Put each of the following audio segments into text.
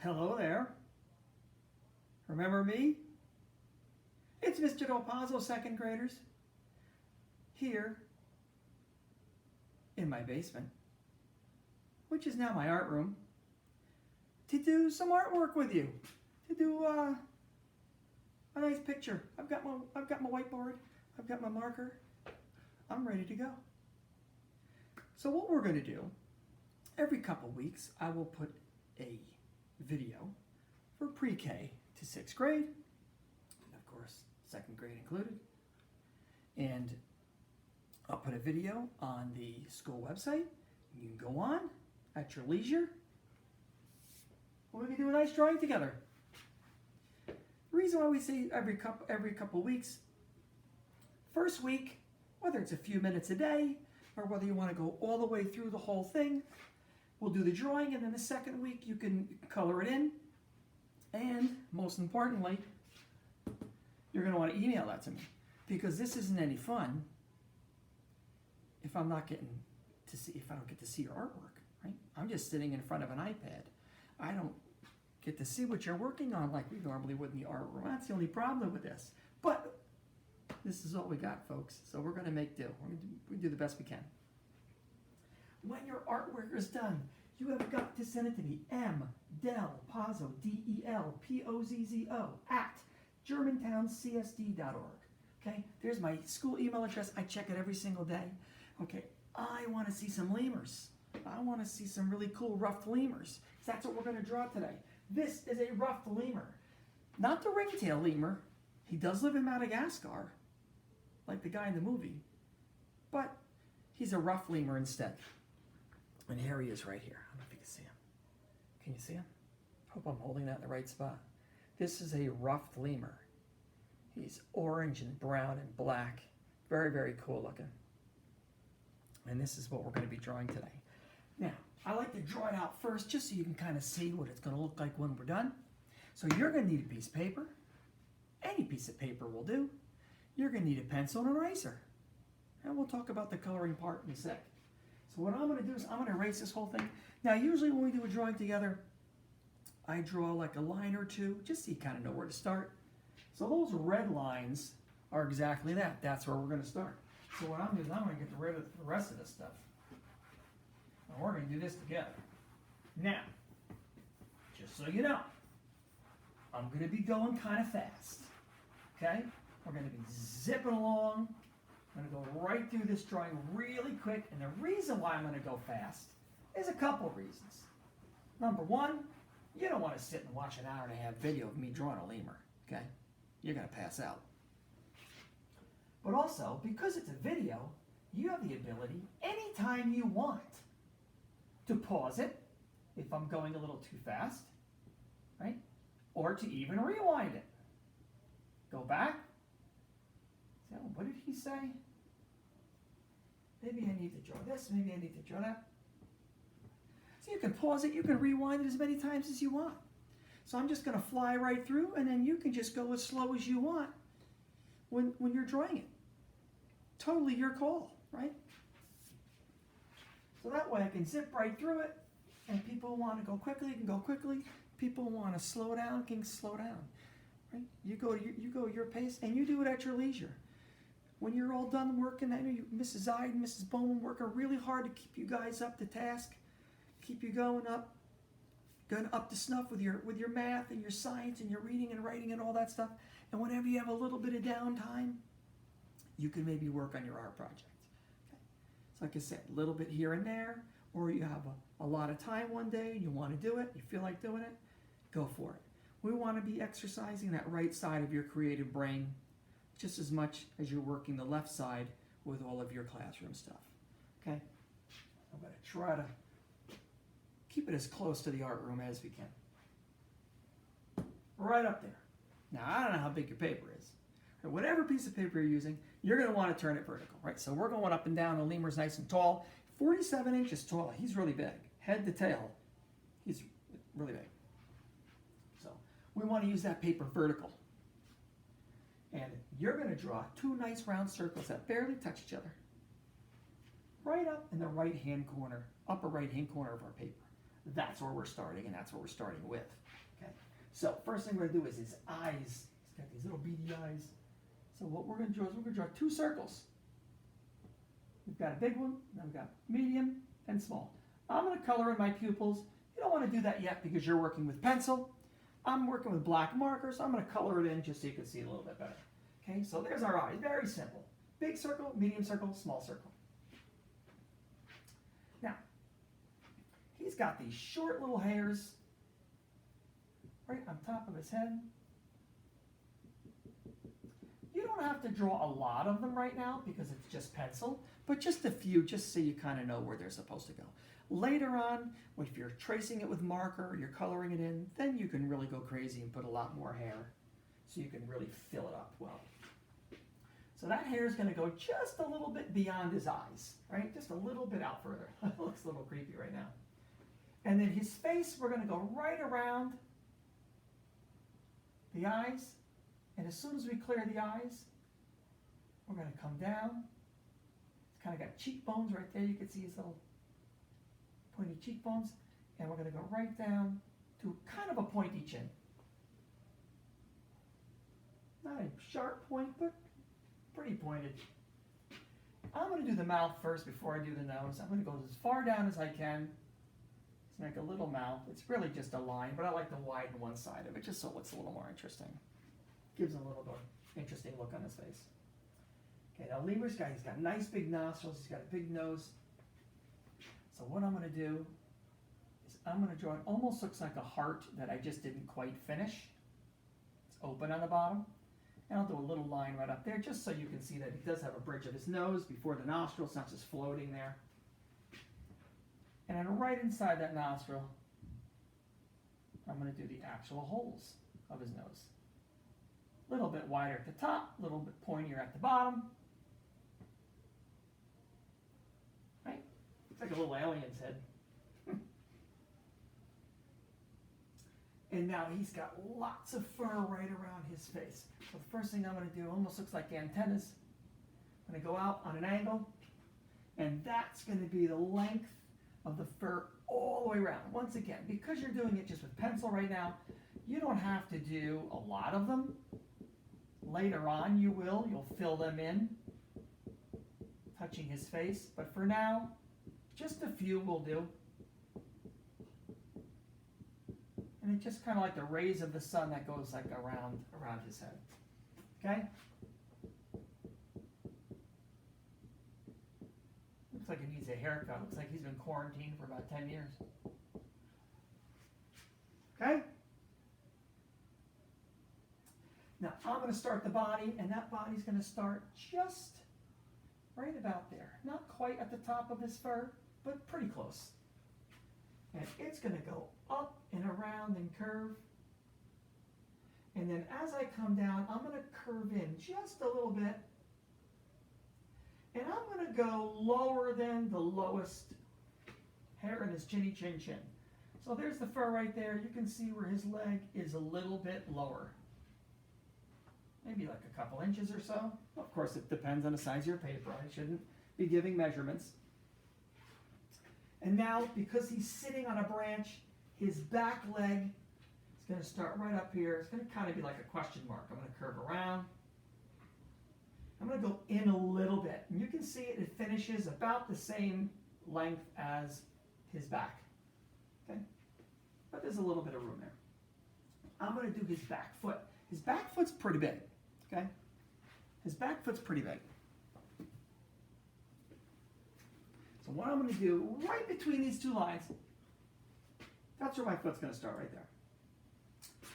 Hello there. Remember me? It's Mr. Del Pazzo, second graders, here in my basement, which is now my art room, to do some artwork with you, to do a nice picture. I've got my whiteboard, I've got my marker, I'm ready to go. So what we're going to do, every couple weeks, I will put a video for pre-K to 6th grade, and of course 2nd grade included, and I'll put a video on the school website. You can go on at your leisure. We can do a nice drawing together. The reason why we say every couple weeks, first week, whether it's a few minutes a day or whether you want to go all the way through the whole thing, we'll do the drawing, and then the second week you can color it in, and most importantly, you're going to want to email that to me, because this isn't any fun if I'm not getting to see, if I don't get to see your artwork, right? I'm just sitting in front of an iPad. I don't get to see what you're working on like we normally would in the art room. That's the only problem with this. But this is all we got, folks. So we're going to make do. We're going to do the best we can. When your artwork is done, you have got to send it to me, mdelpozzo, DELPOZZO, at germantowncsd.org. Okay, there's my school email address. I check it every single day. Okay, I want to see some lemurs. I want to see some really cool ruffed lemurs. That's what we're going to draw today. This is a ruffed lemur. Not the ringtail lemur. He does live in Madagascar, like the guy in the movie. But he's a ruffed lemur instead. And here he is right here. I don't know if you can see him. Can you see him? Hope I'm holding that in the right spot. This is a ruffed lemur. He's orange and brown and black. Very, very cool looking. And this is what we're going to be drawing today. Now, I like to draw it out first just so you can kind of see what it's going to look like when we're done. So you're going to need a piece of paper. Any piece of paper will do. You're going to need a pencil and an eraser. And we'll talk about the coloring part in a sec. So what I'm going to do is I'm going to erase this whole thing. Now, usually when we do a drawing together, I draw like a line or two, just so you kind of know where to start. So those red lines are exactly that. That's where we're going to start. So what I'm doing is I'm going to get rid of the rest of this stuff. And we're going to do this together. Now, just so you know, I'm going to be going kind of fast. Okay? We're going to be zipping along. I'm going to go right through this drawing really quick. And the reason why I'm going to go fast is a couple of reasons. Number one, you don't want to sit and watch an hour and a half video of me drawing a lemur. Okay? You're going to pass out. But also, because it's a video, you have the ability, anytime you want, to pause it if I'm going a little too fast, right? Or to even rewind it. Go back. Say, oh, what did he say? Maybe I need to draw this, maybe I need to draw that. So you can pause it, you can rewind it as many times as you want. So I'm just going to fly right through, and then you can just go as slow as you want when you're drawing it. Totally your call, right? So that way I can zip right through it, and people want to go quickly can go quickly. People want to slow down can slow down, right? You go your pace, and you do it at your leisure. When you're all done working, I know Mrs. Ide and Mrs. Bowman working really hard to keep you guys up to task, keep you going up to snuff with your math and your science and your reading and writing and all that stuff. And whenever you have a little bit of downtime, you can maybe work on your art project. Okay. So like I said, a little bit here and there, or you have a lot of time one day and you want to do it, you feel like doing it, go for it. We want to be exercising that right side of your creative brain just as much as you're working the left side with all of your classroom stuff. Okay? I'm going to try to keep it as close to the art room as we can. Right up there. Now, I don't know how big your paper is. Whatever piece of paper you're using, you're going to want to turn it vertical, right? So we're going up and down. The lemur's nice and tall. 47 inches tall. He's really big. Head to tail, he's really big. So we want to use that paper vertical. And you're going to draw two nice round circles that barely touch each other. Right up in the right-hand corner, upper right-hand corner of our paper. That's where we're starting, and that's what we're starting with. Okay, so first thing we're going to do is his eyes. He's got these little beady eyes. So what we're going to draw is we're going to draw 2 circles. We've got a big one, then we've got medium and small. I'm going to color in my pupils. You don't want to do that yet because you're working with pencil. I'm working with black markers. I'm going to color it in just so you can see it a little bit better. Okay, so there's our eyes. Very simple. Big circle, medium circle, small circle. Now, he's got these short little hairs right on top of his head. You don't have to draw a lot of them right now because it's just pencil, but just a few just so you kind of know where they're supposed to go. Later on, if you're tracing it with marker or you're coloring it in, then you can really go crazy and put a lot more hair so you can really fill it up well. So that hair is going to go just a little bit beyond his eyes, right? Just a little bit out further. It looks a little creepy right now. And then his face, we're going to go right around the eyes. And as soon as we clear the eyes, we're going to come down. It's kind of got cheekbones right there. You can see his little pointy cheekbones. And we're going to go right down to kind of a pointy chin. Not a sharp point, but pretty pointed. I'm going to do the mouth first before I do the nose. I'm going to go as far down as I can. Let's make a little mouth. It's really just a line, but I like to widen one side of it just so it looks a little more interesting. Gives him a little more interesting look on his face. Okay, now Lemur's he's got nice big nostrils. He's got a big nose. So what I'm going to do is I'm going to draw, it almost looks like a heart that I just didn't quite finish. It's open on the bottom. And I'll do a little line right up there just so you can see that he does have a bridge of his nose before the nostril. It's not just floating there. And then right inside that nostril, I'm going to do the actual holes of his nose. A little bit wider at the top, a little bit pointier at the bottom. Right? It's like a little alien's head. And now he's got lots of fur right around his face. So the first thing I'm going to do almost looks like antennas. I'm going to go out on an angle, and that's going to be the length of the fur all the way around. Once again, because you're doing it just with pencil right now, you don't have to do a lot of them. Later on you will. You'll fill them in, touching his face. But for now, just a few will do. And it's just kind of like the rays of the sun that goes like around his head. Okay? Looks like he needs a haircut. Looks like he's been quarantined for about 10 years. Okay? Now I'm going to start the body, and that body's going to start just right about there. Not quite at the top of his fur, but pretty close. And it's going to go up and around and curve. And then as I come down, I'm going to curve in just a little bit. And I'm going to go lower than the lowest hair in his chinny chin chin. So there's the fur right there. You can see where his leg is a little bit lower. Maybe like a couple inches or so. Of course, it depends on the size of your paper. I shouldn't be giving measurements. And now, because he's sitting on a branch, his back leg is going to start right up here. It's going to kind of be like a question mark. I'm going to curve around. I'm going to go in a little bit. And you can see it finishes about the same length as his back. Okay? But there's a little bit of room there. I'm going to do his back foot. His back foot's pretty big. Okay? His back foot's pretty big. So what I'm going to do, right between these two lines, that's where my foot's going to start right there.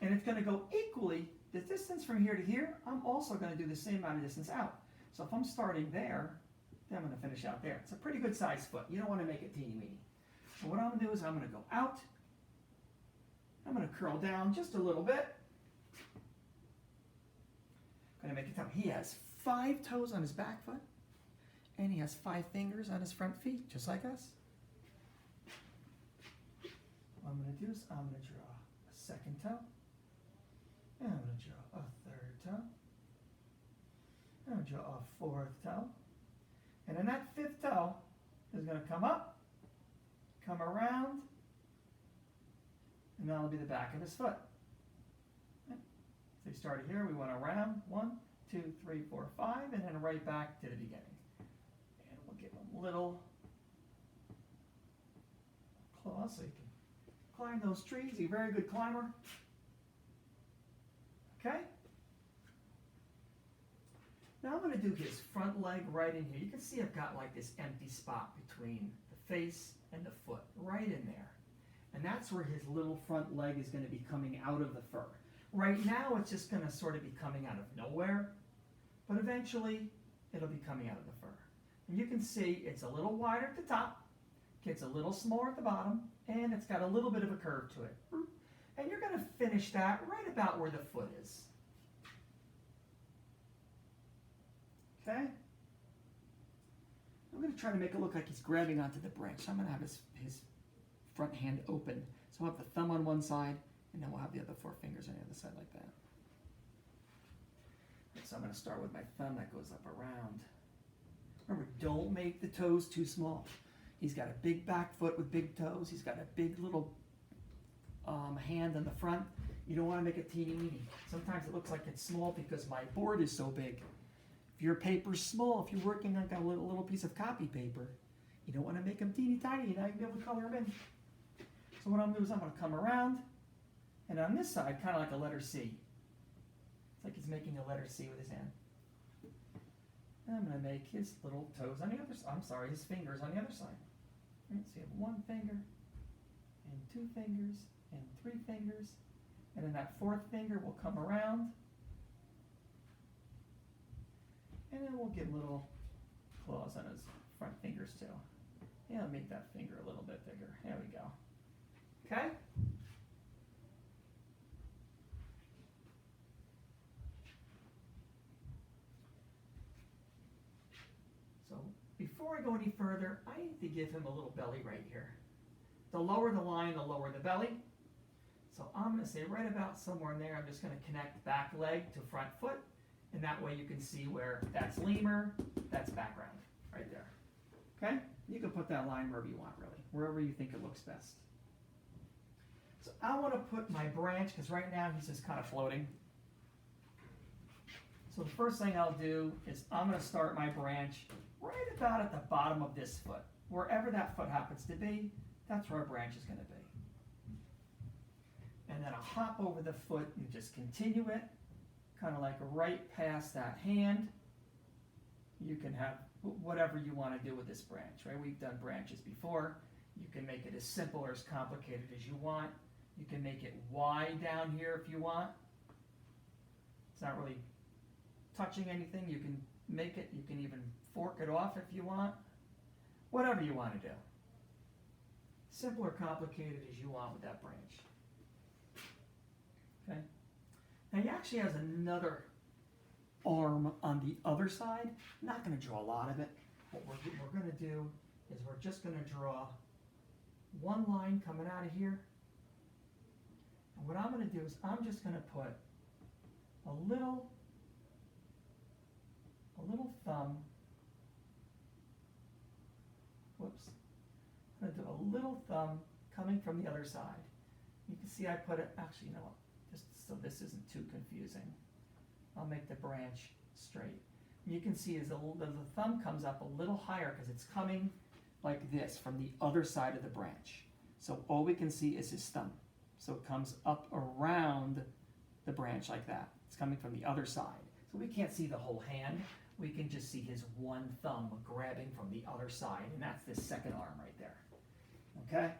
And it's going to go equally, the distance from here to here, I'm also going to do the same amount of distance out. So if I'm starting there, then I'm going to finish out there. It's a pretty good sized foot. You don't want to make it teeny weeny. So what I'm going to do is I'm going to go out. I'm going to curl down just a little bit. I'm going to make it tough. He has 5 toes on his back foot. And he has 5 fingers on his front feet, just like us. What I'm going to do is I'm going to draw a second toe. And I'm going to draw a third toe. And I'm going to draw a 4th toe. And then that 5th toe is going to come up, come around, and that'll be the back of his foot. So we started here, we went around 1, 2, 3, 4, 5, and then right back to the beginning. And we'll give him little claws so he can climb those trees. He's a very good climber. Okay? Now I'm going to do his front leg right in here. You can see I've got like this empty spot between the face and the foot, right in there. And that's where his little front leg is going to be coming out of the fur. Right now it's just going to sort of be coming out of nowhere, but eventually it'll be coming out of the fur. And you can see it's a little wider at the top, gets a little smaller at the bottom, and it's got a little bit of a curve to it. And you're going to finish that right about where the foot is. Okay? I'm going to try to make it look like he's grabbing onto the branch. So I'm going to have his front hand open. So I'll have the thumb on one side, and then we'll have the other 4 fingers on the other side like that. So I'm going to start with my thumb that goes up around. Remember, don't make the toes too small. He's got a big back foot with big toes. He's got a big little hand on the front. You don't want to make it teeny weeny. Sometimes it looks like it's small because my board is so big. If your paper's small, if you're working on a little piece of copy paper, you don't want to make them teeny tiny. You're not going to be able to color them in. So what I'm going to do is I'm going to come around, and on this side, kind of like a letter C. It's like he's making a letter C with his hand. And I'm going to make his little toes on the other side. I'm sorry, his fingers on the other side. Right, so you have 1 finger, and 2 fingers, and 3 fingers. And then that 4th finger will come around. And then we'll give little claws on his front fingers too. Yeah, I'll make that finger a little bit bigger. There we go. Okay? So before I go any further, I need to give him a little belly right here. The lower the line, the lower the belly. So I'm going to say right about somewhere in there, I'm just going to connect back leg to front foot. And that way you can see where that's lemur, that's background, right there. Okay? You can put that line wherever you want, really, wherever you think it looks best. So I want to put my branch, because right now he's just kind of floating. So the first thing I'll do is I'm going to start my branch right about at the bottom of this foot. Wherever that foot happens to be, that's where our branch is going to be. And then I'll hop over the foot and just continue it. Kind of like right past that hand. You can have whatever you want to do with this branch, right? We've done branches before. You can make it as simple or as complicated as you want. You can make it wide down here if you want. It's not really touching anything. You can make it, you can even fork it off if you want. Whatever you want to do. Simple or complicated as you want with that branch. Okay? Now he actually has another arm on the other side. I'm not going to draw a lot of it. What we're going to do is we're just going to draw 1 line coming out of here. And what I'm going to do is I'm just going to put a little thumb. Whoops. I'm going to do a little thumb coming from the other side. You can see I put it, actually, you know what? Just so this isn't too confusing, I'll make the branch straight. You can see as the thumb comes up a little higher because it's coming like this from the other side of the branch. So all we can see is his thumb. So it comes up around the branch like that. It's coming from the other side. So we can't see the whole hand. We can just see his 1 thumb grabbing from the other side, and that's this second arm right there. Okay?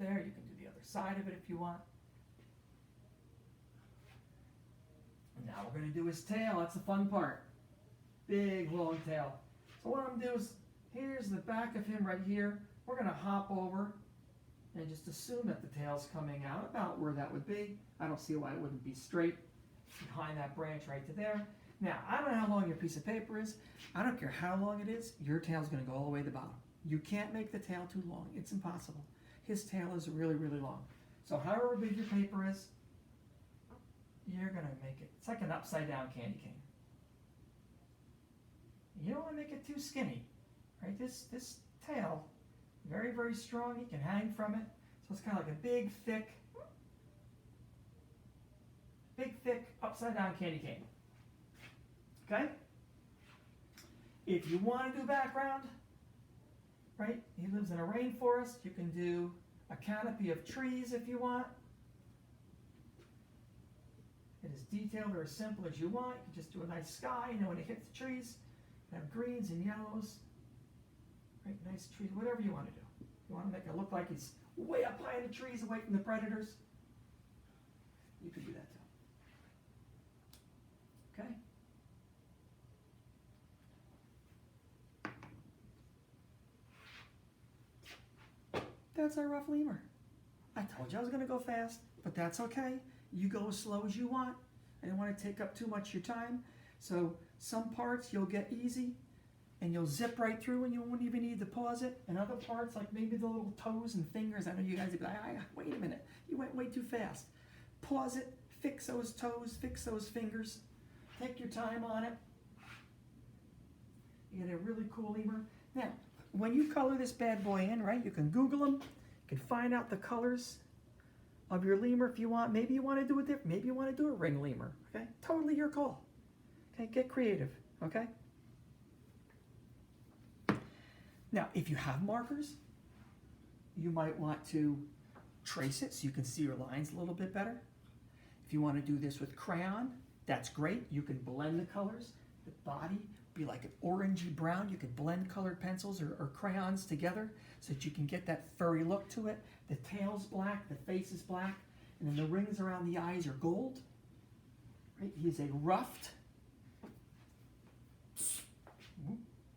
There, you can do the other side of it if you want. And now we're going to do his tail. That's the fun part. Big, long tail. So what I'm going to do is, here's the back of him right here. We're going to hop over and just assume that the tail's coming out about where that would be. I don't see why it wouldn't be straight behind that branch right to there. Now, I don't know how long your piece of paper is. I don't care how long it is. Your tail's going to go all the way to the bottom. You can't make the tail too long. It's impossible. His tail is really, really long. So however big your paper is, you're going to make it. It's like an upside down candy cane. You don't want to make it too skinny, right? This tail, very, very strong. You can hang from it. So it's kind of like a big, thick, upside down candy cane. Okay? If you want to do background, right? He lives in a rainforest. You can do a canopy of trees if you want. It is detailed or as simple as you want. You can just do a nice sky, you know, when it hits the trees. You have greens and yellows. Right, nice trees, whatever you want to do. You want to make it look like it's way up high in the trees away from the predators. You can do that too. Okay? That's our rough lemur. I told you I was going to go fast, but that's okay. You go as slow as you want. I didn't want to take up too much of your time. So some parts you'll get easy and you'll zip right through and you won't even need to pause it. And other parts, like maybe the little toes and fingers, I know you guys would be like, wait a minute, you went way too fast. Pause it, fix those toes, fix those fingers. Take your time on it. You get a really cool lemur. Now, when you color this bad boy in, right, you can Google them. You can find out the colors of your lemur if you want. Maybe you want to do it different. Maybe you want to do a ring lemur. Okay, totally your call. Okay, get creative. Okay. Now, if you have markers, you might want to trace it so you can see your lines a little bit better. If you want to do this with crayon, that's great. You can blend the colors. The body be like an orangey brown. You could blend colored pencils or crayons together so that you can get that furry look to it. The tail's black, the face is black, and then the rings around the eyes are gold. Right? He's a ruffed.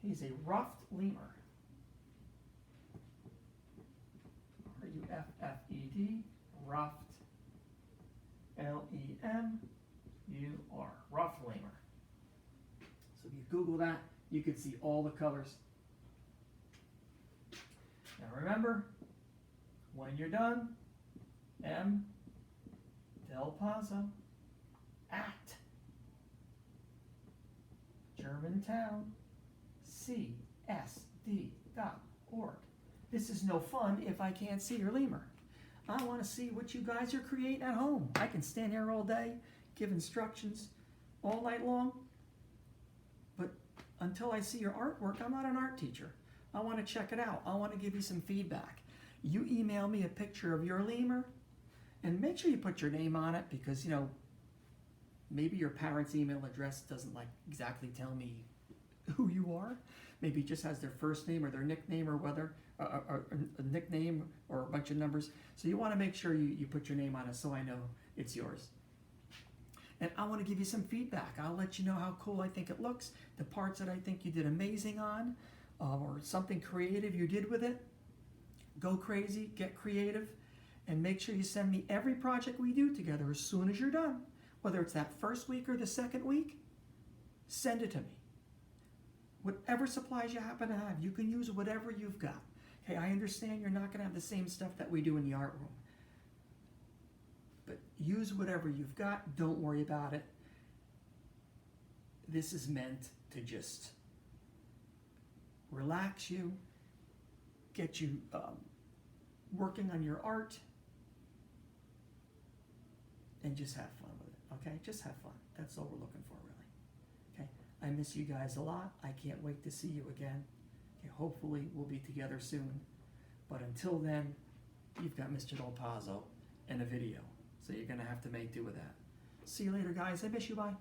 He's a ruffed lemur. R-U-F-F-E-D, ruffed. L-E-M-U-R, ruffed lemur. So if you Google that, you can see all the colors. Now remember, when you're done, M. Del Pazzo at Germantown CSD.org. This is no fun if I can't see your lemur. I want to see what you guys are creating at home. I can stand here all day, give instructions all night long, but until I see your artwork, I'm not an art teacher. I want to check it out. I want to give you some feedback. You email me a picture of your lemur, and make sure you put your name on it because, you know, maybe your parents' email address doesn't like exactly tell me who you are. Maybe it just has their first name or their nickname or whether a nickname or a bunch of numbers. So you want to make sure you put your name on it so I know it's yours. And I want to give you some feedback. I'll let you know how cool I think it looks, the parts that I think you did amazing on, or something creative you did with it. Go crazy, get creative, and make sure you send me every project we do together as soon as you're done. Whether it's that first week or the second week, send it to me. Whatever supplies you happen to have, you can use whatever you've got. Okay, I understand you're not going to have the same stuff that we do in the art room. But use whatever you've got. Don't worry about it. This is meant to just relax you, get you working on your art, and just have fun with it, okay? Just have fun. That's all we're looking for, really, okay? I miss you guys a lot. I can't wait to see you again. Okay, hopefully we'll be together soon. But until then, you've got Mr. Del Pazzo and a video. So you're going to have to make do with that. See you later, guys. I miss you. Bye.